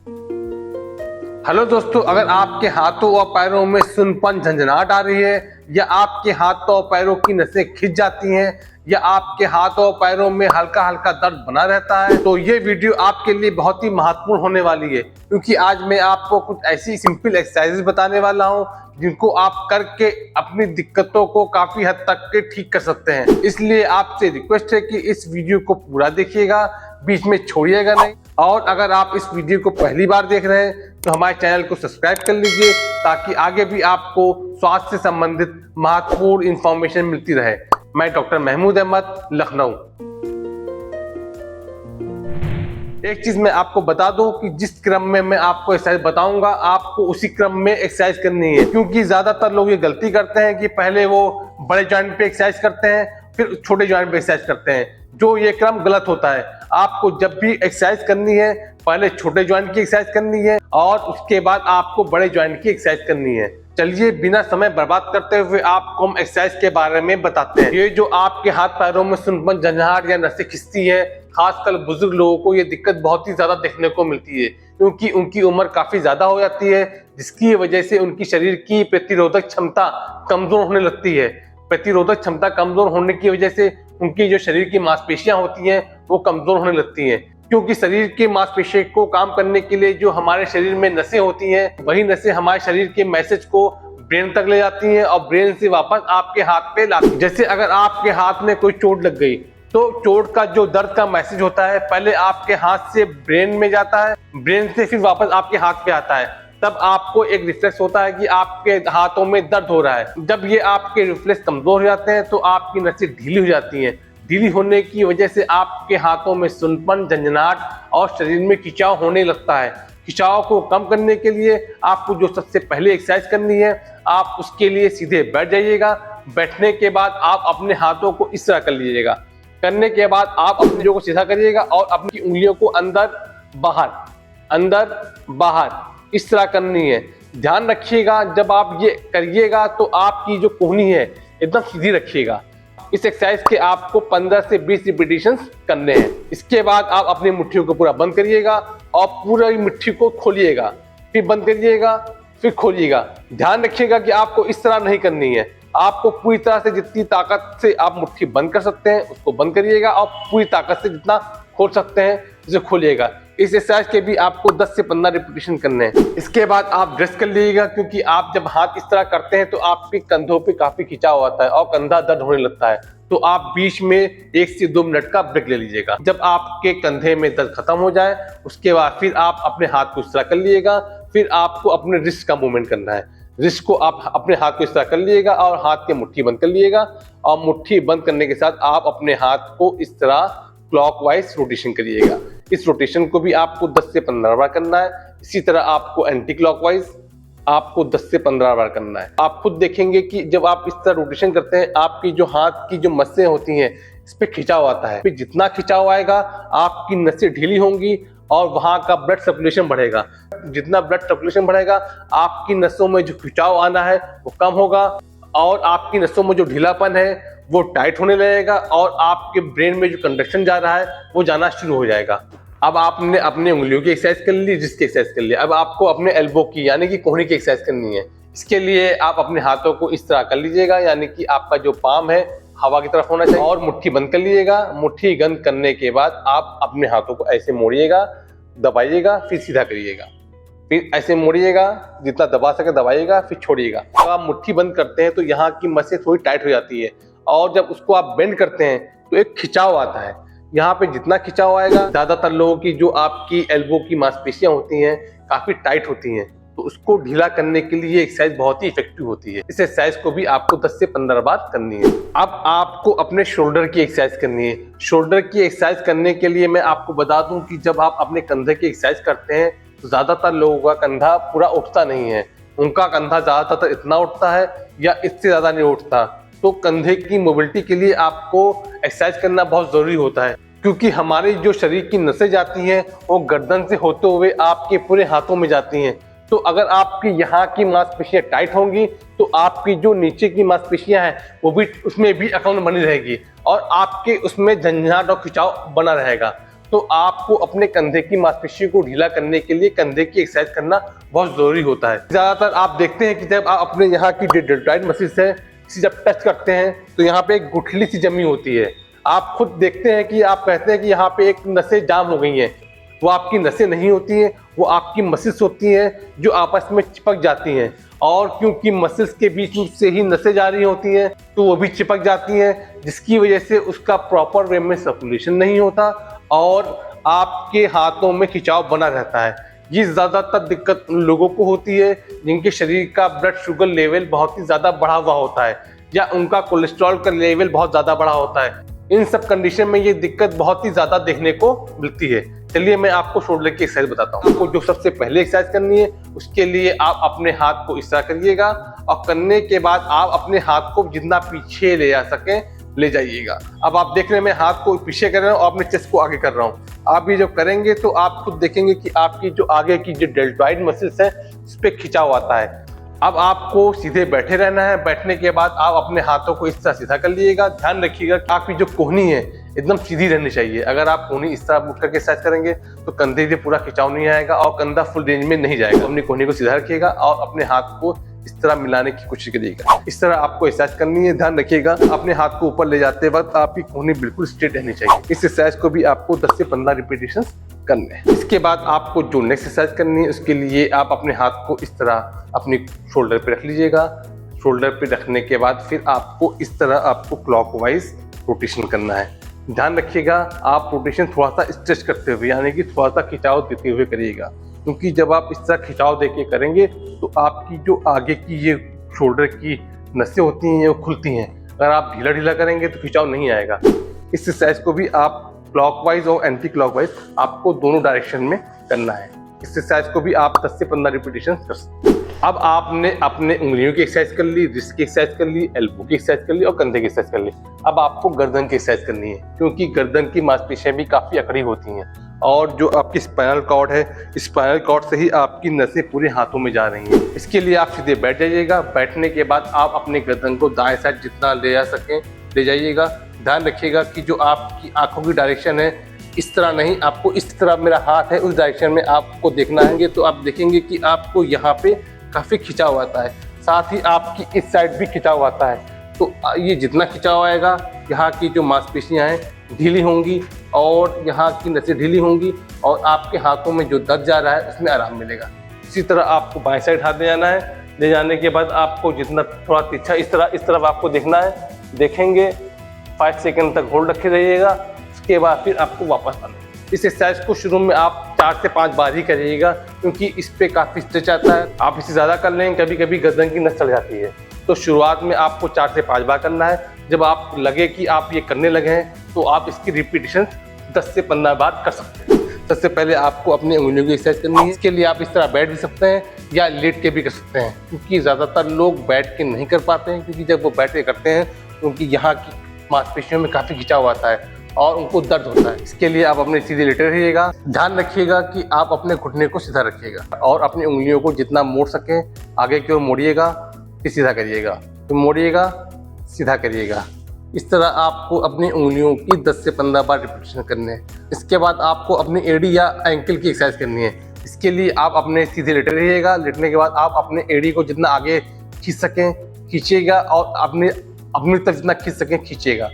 Hello दोस्तों, अगर आपके हाथों और पैरों में सुनपन झंझनाहट आ रही है या आपके हाथों और पैरों की नसें खिंच जाती हैं या आपके हाथों और पैरों में हल्का हल्का दर्द बना रहता है तो ये वीडियो आपके लिए बहुत ही महत्वपूर्ण होने वाली है, क्योंकि आज मैं आपको कुछ ऐसी सिंपल एक्सरसाइजेस बताने वाला हूं जिनको आप करके अपनी दिक्कतों को काफी हद तक के ठीक कर सकते हैं। इसलिए आपसे रिक्वेस्ट है कि इस वीडियो को पूरा देखिएगा, बीच में छोड़िएगा नहीं। और अगर आप इस वीडियो को पहली बार देख रहे हैं तो हमारे चैनल को सब्सक्राइब कर लीजिए ताकि आगे भी आपको स्वास्थ्य से संबंधित महत्वपूर्ण इंफॉर्मेशन मिलती रहे। मैं डॉक्टर महमूद अहमद, लखनऊ। एक चीज मैं आपको बता दूं कि जिस क्रम में मैं आपको एक्सरसाइज बताऊंगा आपको उसी क्रम में एक्सरसाइज करनी है, क्योंकि ज्यादातर लोग ये गलती करते हैं कि पहले वो बड़े जॉइंट पे एक्सरसाइज करते हैं फिर छोटे जॉइंट पे एक्सरसाइज करते हैं, जो ये क्रम गलत होता है। आपको जब भी एक्सरसाइज करनी है पहले छोटे जॉइंट की एक्सरसाइज करनी है और उसके बाद आपको बड़े जॉइंट की एक्सरसाइज करनी है। चलिए बिना समय बर्बाद करते हुए आपको हम एक्सरसाइज के बारे में बताते हैं। ये जो आपके हाथ पैरों में सुनपन झंझनाहट या नसें खिंचती है, खासकर बुजुर्ग लोगों को ये दिक्कत बहुत ही ज्यादा देखने को मिलती है, क्योंकि उनकी उम्र काफी ज्यादा हो जाती है, जिसकी वजह से उनकी शरीर की प्रतिरोधक क्षमता कमजोर होने लगती है। प्रतिरोधक क्षमता कमजोर होने की वजह से उनकी जो शरीर की मांसपेशियां होती हैं वो कमजोर होने लगती हैं, क्योंकि शरीर के मांसपेशियों को काम करने के लिए जो हमारे शरीर में नसें होती हैं वही नसें हमारे शरीर के मैसेज को ब्रेन तक ले जाती हैं और ब्रेन से वापस आपके हाथ पे लाती हैं। जैसे अगर आपके हाथ में कोई चोट लग गई तो चोट का जो दर्द का मैसेज होता है पहले आपके हाथ से ब्रेन में जाता है, ब्रेन से फिर वापस आपके हाथ पे आता है, तब आपको एक रिफ्लेक्स होता है कि आपके हाथों में दर्द हो रहा है। जब ये आपके रिफ्लेक्स कमजोर हो जाते हैं तो आपकी नसें ढीली हो जाती हैं। ढीली होने की वजह से आपके हाथों में सुनपन, झंझनाहट और शरीर में खिंचाव होने लगता है। खिंचाव को कम करने के लिए आपको जो सबसे पहले एक्सरसाइज करनी है, आप उसके लिए सीधे बैठ जाइएगा। बैठने के बाद आप अपने हाथों को इस तरह कर लीजिएगा। करने के बाद आप अपनी उंगलियों को सीधा करिएगा और अपनी उंगलियों को अंदर बाहर इस तरह करनी है। ध्यान रखिएगा जब आप ये करिएगा तो आपकी जो कोहनी है एकदम सीधी रखिएगा। इस एक्सरसाइज के आपको 15 से 20 रिपीटेशंस करने हैं। इसके बाद आप अपनी मुट्ठियों को पूरा बंद करिएगा और पूरी मुट्ठी को खोलिएगा, फिर बंद करिएगा, फिर खोलिएगा। ध्यान रखिएगा कि आपको इस तरह नहीं करनी है। आपको पूरी तरह से जितनी ताकत से आप मुट्ठी बंद कर सकते हैं उसको बंद करिएगा और पूरी ताकत से जितना खोल सकते हैं उसे खोलिएगा। इस एक्सरसाइज के भी आपको 10 से 15 रिपीटेशन करने हैं। इसके बाद आप रेस्ट कर लीजिएगा, क्योंकि आप जब हाथ इस तरह करते हैं तो आपके कंधों पे काफी खिंचाव आता है और कंधा दर्द होने लगता है, तो आप बीच में 1 से 2 मिनट का ब्रेक ले लीजिएगा। जब आपके कंधे में दर्द खत्म हो जाए उसके बाद फिर आप अपने हाथ को इस तरह कर लीजिएगा। फिर आपको अपने रिस्ट का मूवमेंट करना है। रिस्ट को आप अपने हाथ को इस तरह कर लीजिएगा और हाथ के मुट्ठी बंद कर लीजिएगा और मुट्ठी बंद करने के साथ आप अपने हाथ को इस तरह क्लॉकवाइज रोटेशन करिएगा। इस रोटेशन को भी आपको 10 से 15 बार करना है। इसी तरह आपको एंटी क्लॉकवाइज आपको 10 से 15 बार करना है। आप खुद देखेंगे कि जब आप इस तरह रोटेशन करते हैं आपकी जो हाथ की जो मस्सें होती हैं इस पे खिंचाव आता है। फिर जितना खिंचाव आएगा आपकी नसें ढीली होंगी और वहां का ब्लड सर्कुलेशन बढ़ेगा। जितना ब्लड सर्कुलेशन बढ़ेगा आपकी नसों में जो खिंचाव आना है वो कम होगा और आपकी नसों में जो ढीलापन है वो टाइट होने लगेगा और आपके ब्रेन में जो कंडक्शन जा रहा है वो जाना शुरू हो जाएगा। अब आपने अपने उंगलियों की एक्सरसाइज कर ली, रिस्ट की एक्सरसाइज कर लिया, अब आपको अपने एल्बो की यानी कि कोहनी की एक्सरसाइज करनी है। इसके लिए आप अपने हाथों को इस तरह कर लीजिएगा, यानी कि आपका जो पाम है हवा की तरफ होना चाहिए और मुट्ठी बंद कर लीजिएगा। मुट्ठी बंद करने के बाद आप अपने हाथों को ऐसे मोड़िएगा, दबाइएगा, फिर सीधा करिएगा, फिर ऐसे मोड़िएगा, जितना दबा सके दबाइएगा, फिर छोड़िएगा। जब आप मुट्ठी बंद करते हैं तो यहाँ की मसें थोड़ी टाइट हो जाती है और जब उसको आप बेंड करते हैं तो एक खिंचाव आता है। यहाँ पे जितना खिंचाव आएगा, ज्यादातर लोगों की जो आपकी एल्बो की मांसपेशियां होती हैं काफी टाइट होती हैं, तो उसको ढीला करने के लिए एक्सरसाइज बहुत ही इफेक्टिव होती है। इस एक्सरसाइज को भी आपको 10 से 15 बार करनी है। अब आपको अपने शोल्डर की एक्सरसाइज करनी है। शोल्डर की एक्सरसाइज करने के लिए मैं आपको बता दूं कि जब आप अपने कंधे की एक्सरसाइज करते हैं तो ज्यादातर लोगों का कंधा पूरा उठता नहीं है। उनका कंधा ज्यादातर इतना उठता है या इससे ज्यादा नहीं उठता। तो कंधे की मोबिलिटी के लिए आपको एक्सरसाइज करना बहुत जरूरी होता है, क्योंकि हमारी जो शरीर की नसें जाती हैं वो गर्दन से होते हुए आपके पूरे हाथों में जाती हैं। तो अगर आपकी यहाँ की मांसपेशियां टाइट होंगी तो आपकी जो नीचे की मांसपेशियां हैं वो भी उसमें भी अकड़ बनी रहेगी और आपके उसमें झंझनाहट और खिंचाव बना रहेगा। तो आपको अपने कंधे की मांसपेशियों को ढीला करने के लिए कंधे की एक्सरसाइज करना बहुत जरूरी होता है। ज्यादातर आप देखते हैं कि जब आप अपने यहाँ की डेल्टॉइड मसल्स है इसे जब टच करते हैं तो यहाँ पे एक गुठली सी जमी होती है। आप खुद देखते हैं कि आप कहते हैं कि यहाँ पे एक नसें जाम हो गई हैं, वो आपकी नसें नहीं होती हैं, वो आपकी मसल्स होती हैं जो आपस में चिपक जाती हैं। और क्योंकि मसल्स के बीच से ही नसें जा रही होती हैं तो वो भी चिपक जाती हैं, जिसकी वजह से उसका प्रॉपर वे में सर्कुलेशन नहीं होता और आपके हाथों में खिंचाव बना रहता है। ये ज़्यादातर दिक्कत उन लोगों को होती है जिनके शरीर का ब्लड शुगर लेवल बहुत ही ज़्यादा बढ़ा हुआ होता है या उनका कोलेस्ट्रॉल का लेवल बहुत ज़्यादा बढ़ा होता है। इन सब कंडीशन में ये दिक्कत बहुत ही ज़्यादा देखने को मिलती है। चलिए मैं आपको शोल्डर की एक्सरसाइज बताता हूँ। आपको जो सबसे पहले एक्सरसाइज करनी है उसके लिए आप अपने हाथ को इस तरह करिएगा और करने के बाद आप अपने हाथ को जितना पीछे ले जा सकें ले जाइएगा। अब आप देख रहे हैं मैं हाथ को पीछे कर रहा हूँ और अपने चेस्ट को आगे कर रहा हूँ। आप ये जो करेंगे तो आप खुद देखेंगे कि आपकी जो आगे की जो डेल्टॉइड मसल्स है उस पर खिंचाव आता है। अब आपको सीधे बैठे रहना है। बैठने के बाद आप अपने हाथों को इस तरह सीधा कर लीजिएगा। ध्यान रखिएगा कि आपकी जो कोहनी है एकदम सीधी रहनी चाहिए। अगर आप कोहनी इस तरह मुड़ करके एक्सरसाइज करेंगे तो कंधे से पूरा खिंचाव नहीं आएगा और कंधा फुल रेंज में नहीं जाएगा। अपनी कोहनी को सीधा रखिएगा और अपने हाथ को इस तरह मिलाने की कोशिश करिएगा। इस तरह आपको एक्सरसाइज करनी है। ध्यान रखिएगा अपने हाथ को ऊपर ले जाते वक्त आपकी कोहनी बिल्कुल स्ट्रेट रहनी चाहिए। इस एक्सरसाइज को भी आपको 10 से 15 रिपीटेशन करने हैं। इसके बाद आपको जो नेक्स्ट एक्सरसाइज करनी है उसके लिए आप अपने हाथ को इस तरह अपनी शोल्डर पे रख लीजिएगा। शोल्डर पे रखने के बाद फिर आपको इस तरह आपको क्लॉकवाइज रोटेशन करना है। ध्यान रखिएगा आप रोटेशन थोड़ा सा स्ट्रेच करते हुए यानी कि थोड़ा सा खिंचाव देते हुए करिएगा, क्योंकि जब आप इस तरह खिंचाव देके करेंगे तो आपकी जो आगे की ये शोल्डर की नसें होती हैं वो खुलती हैं। अगर आप ढीला ढीला करेंगे तो खिंचाव नहीं आएगा। इस एक्सरसाइज को भी आप क्लॉकवाइज और एंटी क्लॉकवाइज आपको दोनों डायरेक्शन में करना है। इस एक्सरसाइज को भी आप 10 से 15 रिपीटेशन कर सकते हैं। अब आपने अपने उंगलियों की एक्सरसाइज कर ली, रिस्ट की एक्सरसाइज कर ली, एल्बो की एक्सरसाइज कर ली और कंधे की एक्सरसाइज कर ली। अब आपको गर्दन की एक्सरसाइज करनी है, क्योंकि गर्दन की मांसपेशियां भी काफी अकड़ी होती हैं और जो आपकी स्पाइनल कॉर्ड है, स्पाइनल कॉर्ड से ही आपकी नसें पूरे हाथों में जा रही हैं। इसके लिए आप सीधे बैठ जाइएगा। बैठने के बाद आप अपने गर्दन को दाएं साइड जितना ले जा सकें ले जाइएगा। ध्यान रखिएगा कि जो आपकी आंखों की डायरेक्शन है इस तरह नहीं, आपको इस तरह मेरा हाथ है उस डायरेक्शन में आपको देखना है। तो आप देखेंगे कि आपको यहाँ पे काफी खिंचाव आता है, साथ ही आपकी इस साइड भी खिंचाव आता है। तो ये जितना खिंचाव आएगा यहाँ की जो मांसपेशियाँ हैं ढीली होंगी और यहाँ की नसें ढीली होंगी और आपके हाथों में जो दर्द जा रहा है उसमें आराम मिलेगा। इसी तरह आपको बाएं साइड हाथ ले जाना है। ले जाने के बाद आपको जितना थोड़ा तिरछा इस तरफ आपको देखना है। देखेंगे 5 सेकंड तक होल्ड रखे रहिएगा। उसके बाद फिर आपको वापस आना है। इस एक्सरसाइज को शुरू में आप 4 से 5 बार ही करिएगा, क्योंकि इस पे काफी स्ट्रेच आता है। आप इसे ज्यादा कर लें कभी कभी गर्दन की नस चढ़ जाती है। तो शुरुआत में आपको 4 से 5 बार करना है। जब आप लगे कि आप ये करने लगे हैं तो आप इसकी रिपीटेशन 10 से 15 बार कर सकते हैं। सबसे पहले आपको अपनी उंगलियों की एक्सरसाइज करनी है। इसके लिए आप इस तरह बैठ भी सकते हैं या लेट के भी कर सकते हैं, क्योंकि ज़्यादातर लोग बैठ के नहीं कर पाते हैं, क्योंकि जब वो बैठ के करते हैं तो उनकी यहाँ की मांसपेशियों में काफ़ी खिंचाव आता है और उनको दर्द होता है। इसके लिए आप अपने सीधे लेटे रहिएगा। ध्यान रखिएगा कि आप अपने घुटने को सीधा रखिएगा और अपनी उंगलियों को जितना मोड़ सकें आगे की ओर मोड़िएगा, फिर सीधा करिएगा, फिर मोड़िएगा, सीधा करिएगा। इस तरह आपको अपनी उंगलियों की 10 से 15 बार रिपीटेशन करने हैं। इसके बाद आपको अपनी एड़ी या एंकल की एक्सरसाइज करनी है। इसके लिए आप अपने सीधे लेटे रहिएगा। लेटने के बाद आप अपने एड़ी को जितना आगे खींच सकें खींचिएगा और अपनी तक जितना खींच सकें खींचिएगा।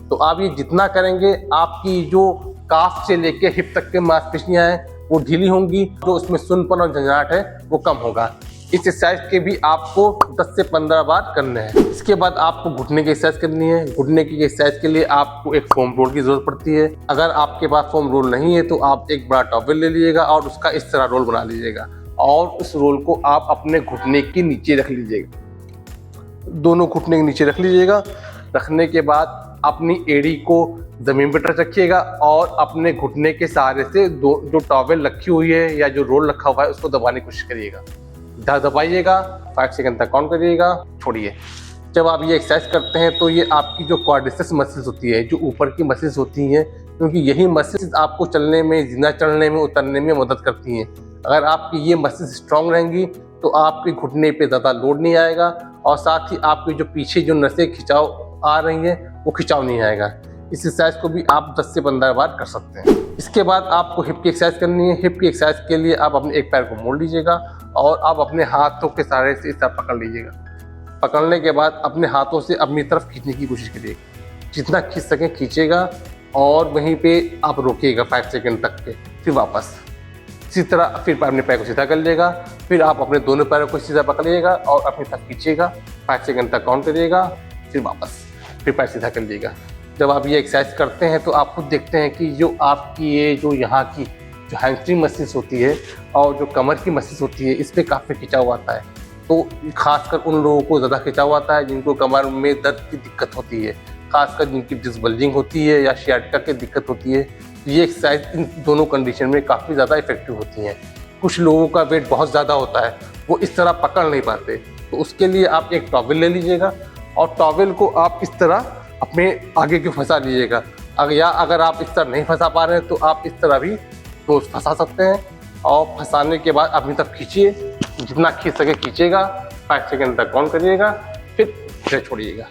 तो आप ये जितना करेंगे आपकी जो काफ से लेके हिप तक के मांसपेशियां हैं वो ढीली होंगी, जो उसमें सुनपन और झंझनाहट है वो कम होगा। इस एक्सरसाइज के भी आपको 10 से 15 बार करने हैं। इसके बाद आपको घुटने की एक्सरसाइज करनी है। घुटने की एक्सरसाइज के लिए आपको एक फोम रोल की जरूरत पड़ती है। अगर आपके पास फोम रोल नहीं है तो आप एक बड़ा टॉवेल ले लीजिएगा और उसका इस तरह रोल बना लीजिएगा और उस रोल को आप अपने घुटने के नीचे रख लीजिएगा। दोनों घुटने के नीचे रख लीजिएगा। रखने के बाद अपनी एड़ी को जमीन पर टच रखिएगा और अपने घुटने के सहारे से जो टॉवेल रखी हुई है या जो रोल रखा हुआ है उसको दबाने की कोशिश करिएगा। दबाइएगा, 5 सेकंड तक काउंट करिएगा, छोड़िए। जब आप ये एक्सरसाइज करते हैं तो ये आपकी जो क्वाड्रिसेप्स मसल्स होती है, जो ऊपर की मसल्स होती हैं, क्योंकि यही मसल्स आपको चलने में, जीना चढ़ने में, उतरने में मदद करती हैं। अगर आपकी ये मसल्स स्ट्रांग रहेंगी तो आपके घुटने पे ज़्यादा लोड नहीं आएगा और साथ ही आपके जो पीछे जो नसें खिंचाव आ रही हैं वो खिंचाव नहीं आएगा। इस एक्सरसाइज को भी आप 10 से 15 बार कर सकते हैं। इसके बाद आपको हिप की एक्सरसाइज करनी है। हिप की एक्सरसाइज के लिए आप अपने एक पैर को मोड़ लीजिएगा और आप अपने हाथों के सहारे से इस तरह पकड़ लीजिएगा। पकड़ने के बाद अपने हाथों से अपनी तरफ खींचने की कोशिश करिएगा। जितना खींच सकें खींचेगा और वहीं पे आप रोकिएगा 5 सेकंड तक के, फिर वापस इसी तरह फिर अपने पैर को सीधा कर लीजिएगा। फिर आप अपने दोनों पैरों को सीधा पकड़िएगा और अपनी तरफ खींचिएगा, 5 सेकंड तक काउंट करिएगा, फिर वापस फिर पैर सीधा कर लीजिएगा। जब आप ये एक्सरसाइज करते हैं तो आप खुद देखते हैं कि जो आपकी ये जो यहाँ की जो हैमस्ट्रिंग मसल्स होती है और जो कमर की मसल्स होती है, इस पर काफ़ी खिंचाव आता है। तो खासकर उन लोगों को ज़्यादा खिंचाव आता है जिनको कमर में दर्द की दिक्कत होती है, खासकर जिनकी डिस्क बल्जिंग होती है या सियाटिका की दिक्कत होती है। ये एक्सरसाइज इन दोनों कंडीशन में काफ़ी ज़्यादा इफेक्टिव होती हैं। कुछ लोगों का वेट बहुत ज़्यादा होता है, वो इस तरह पकड़ नहीं पाते, तो उसके लिए आप एक टॉवेल ले लीजिएगा और टॉवेल को आप इस तरह अपने आगे क्यों फंसा लीजिएगा। अगर आप इस तरह नहीं फंसा पा रहे हैं तो आप इस तरह भी तो फंसा सकते हैं और फंसाने के बाद अपनी तरफ खींचिए, जितना खींच सके खींचेगा, 5 सेकंड तक काउंट करिएगा, फिर छोड़िएगा।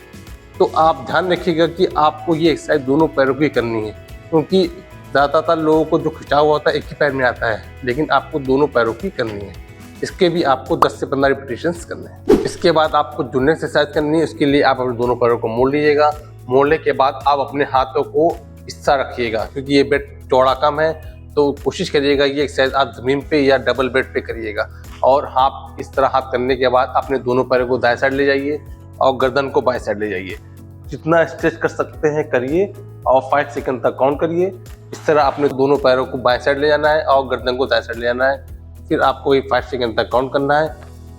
तो आप ध्यान रखिएगा कि आपको ये एक्सरसाइज दोनों पैरों की करनी है, क्योंकि ज़्यादातर लोगों को जो खिंचाव होता है एक ही पैर में आता है, लेकिन आपको दोनों पैरों की करनी है। इसके भी आपको 10 से 15 रिपीटेशंस करने हैं। इसके बाद आपको जूनियर एक्सरसाइज करनी है। उसके लिए आप अपने दोनों पैरों को मोड़ लीजिएगा। मोड़ने के बाद आप अपने हाथों को इस तरह रखिएगा, क्योंकि ये बेड चौड़ा कम है, तो कोशिश करिएगा ये एक्सरसाइज आप ज़मीन पे या डबल बेड पे करिएगा। और आप इस तरह हाथ करने के बाद अपने दोनों पैरों को दाएं साइड ले जाइए और गर्दन को बाएं साइड ले जाइए। जितना स्ट्रेच कर सकते हैं करिए और 5 सेकंड तक काउंट करिए। इस तरह अपने दोनों पैरों को बाएं साइड ले जाना है और गर्दन को दाएं साइड ले जाना है। फिर आपको 5 सेकंड तक काउंट करना है,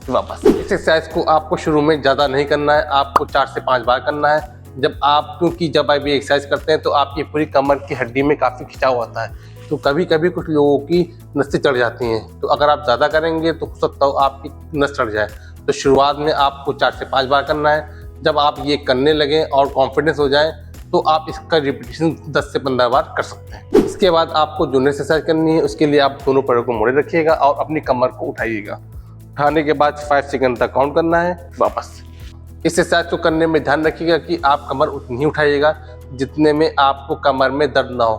फिर वापस। इस एक्सरसाइज को आपको शुरू में ज़्यादा नहीं करना है, आपको 4 से 5 बार करना है। क्योंकि जब आप ये एक्सरसाइज करते हैं तो आपकी पूरी कमर की हड्डी में काफ़ी खिंचाव आता है, तो कभी कभी कुछ लोगों की नसें चढ़ जाती हैं। तो अगर आप ज़्यादा करेंगे तो हो सकता हो आपकी नस चढ़ जाए। तो शुरुआत में आपको 4 से 5 बार करना है। जब आप ये करने लगें और कॉन्फिडेंस हो जाए तो आप इसका रिपीटेशन 10 से 15 बार कर सकते हैं। इसके बाद आपको जूनियर एक्सरसाइज करनी है। उसके लिए आप दोनों पैरों को मोड़े रखिएगा और अपनी कमर को उठाइएगा। उठाने के बाद 5 सेकंड तक काउंट करना है, वापस। इस एक्सरसाइज को करने में ध्यान रखिएगा कि आप कमर उतनी ही उठाइएगा जितने में आपको कमर में दर्द ना हो,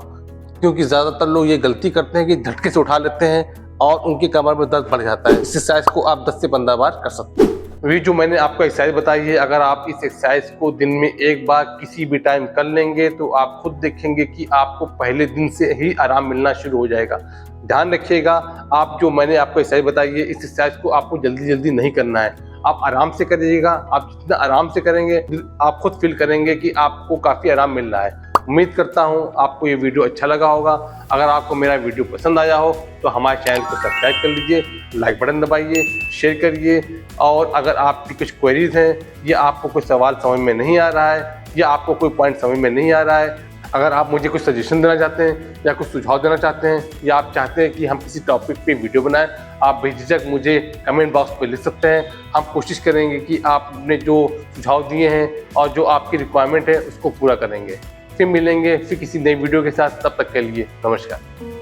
क्योंकि ज़्यादातर लोग ये गलती करते हैं कि झटके से उठा लेते हैं और उनकी कमर में दर्द बढ़ जाता है। इस एक्सरसाइज को आप 10 से 15 बार कर सकते हैं। ये जो मैंने आपको एक्सरसाइज बताई है, अगर आप इस एक्सरसाइज को दिन में एक बार किसी भी टाइम कर लेंगे तो आप खुद देखेंगे कि आपको पहले दिन से ही आराम मिलना शुरू हो जाएगा। ध्यान रखिएगा, आप जो मैंने आपको एक्सरसाइज बताई है, इस एक्सरसाइज को आपको जल्दी जल्दी नहीं करना है। आप आराम से करिएगा। आप जितना आराम से करेंगे आप खुद फील करेंगे कि आपको काफ़ी आराम मिल रहा है। उम्मीद करता हूँ आपको ये वीडियो अच्छा लगा होगा। अगर आपको मेरा वीडियो पसंद आया हो तो हमारे चैनल को सब्सक्राइब कर लीजिए, लाइक बटन दबाइए, शेयर करिए। और अगर आपकी कुछ क्वेरीज हैं या आपको कोई सवाल समझ में नहीं आ रहा है या आपको कोई पॉइंट समझ में नहीं आ रहा है, अगर आप मुझे कुछ सजेशन देना चाहते हैं या कुछ सुझाव देना चाहते हैं या आप चाहते हैं कि हम किसी टॉपिक पे वीडियो बनाएं, आप बेझिझक मुझे कमेंट बॉक्स पे लिख सकते हैं। हम कोशिश करेंगे कि आपने जो सुझाव दिए हैं और जो आपकी रिक्वायरमेंट है उसको पूरा करेंगे। फिर मिलेंगे किसी नई वीडियो के साथ। तब तक के लिए नमस्कार।